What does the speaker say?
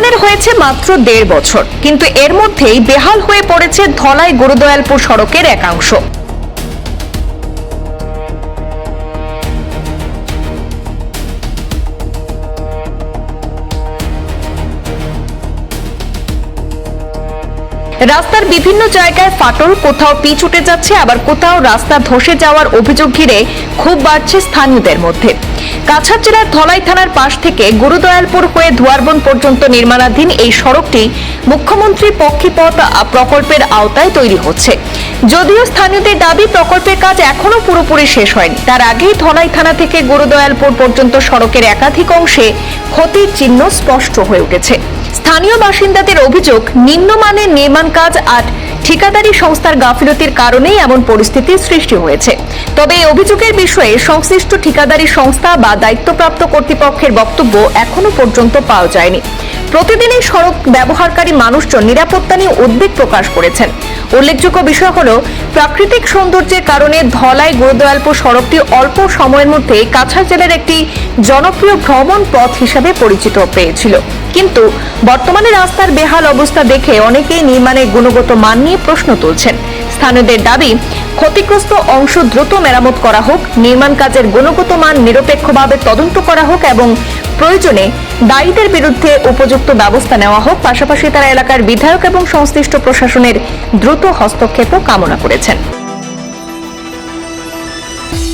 নির্মাণের হয়েছে মাত্র 1.5 বছর, কিন্তু এর মধ্যেই বেহাল হয়ে পড়েছে ধলাই গুরুদয়ালপুর সড়কের একাংশ। রাস্তার বিভিন্ন জায়গায় ফাটল, কোথাও পিচ উঠে যাচ্ছে, আবার কোথাও রাস্তা ধসে যাওয়ার অভিযোগ ঘিরে ক্ষোভ বাড়ছে স্থানীয়দের মধ্যে। কাছাড় জেলার ধলাই থানার পাশ থেকে গুরুদয়ালপুর হয়ে ধুয়ারবন পর্যন্ত নির্মাণাধীন এই সড়কটি মুখ্যমন্ত্রী পক্ষীপথ প্রকল্পের আওতায় তৈরি হচ্ছে। যদিও স্থানীয়দের দাবি প্রকল্পের কাজ এখনো পুরোপুরি শেষ হয়নি। তার আগেই ধলাই থানা থেকে গুরুদয়ালপুর পর্যন্ত সড়কের একাধিক অংশে ক্ষতির চিহ্ন স্পষ্ট হয়ে উঠেছে। স্থানীয় বাসিন্দাদের অভিযোগ, নিম্নমানের নির্মাণ কাজ আর ঠিকাদারি সংস্থার গাফিলতির কারণেই এমন পরিস্থিতির সৃষ্টি হয়েছে। তবে এই অভিযোগের বিষয়ে সংশ্লিষ্ট ঠিকাদারি সংস্থা বা দায়িত্বপ্রাপ্ত কর্তৃপক্ষের বক্তব্য এখনো পর্যন্ত পাওয়া যায়নি। প্রতিদিনই সড়ক ব্যবহারকারী মানুষজন নিরাপত্তা নিয়ে উদ্বেগ প্রকাশ করেছেন। উল্লেখযোগ্য বিষয় হল, প্রাকৃতিক সৌন্দর্যের কারণে ধলাই গুরুদয়ালপুর সড়কটি অল্প সময়ের মধ্যে কাছাড় জেলার একটি জনপ্রিয় ভ্রমণ পথ হিসাবে পরিচিত পেয়েছিল। কিন্তু বর্তমানে রাস্তার বেহাল অবস্থা দেখে অনেকেই নির্মাণের গুণগত মান নিয়ে প্রশ্ন তুলছেন। স্থানীয়দের দাবি, ক্ষতিগ্রস্ত অংশ দ্রুত মেরামত করা হোক, নির্মাণ কাজের গুণগত মান নিরপেক্ষভাবে তদন্ত করা হোক এবং প্রয়োজনে দায়ীদের বিরুদ্ধে উপযুক্ত ব্যবস্থা নেওয়া হোক। পাশাপাশি তারা এলাকার বিধায়ক এবং সংশ্লিষ্ট প্রশাসনের দ্রুত হস্তক্ষেপও কামনা করেছেন।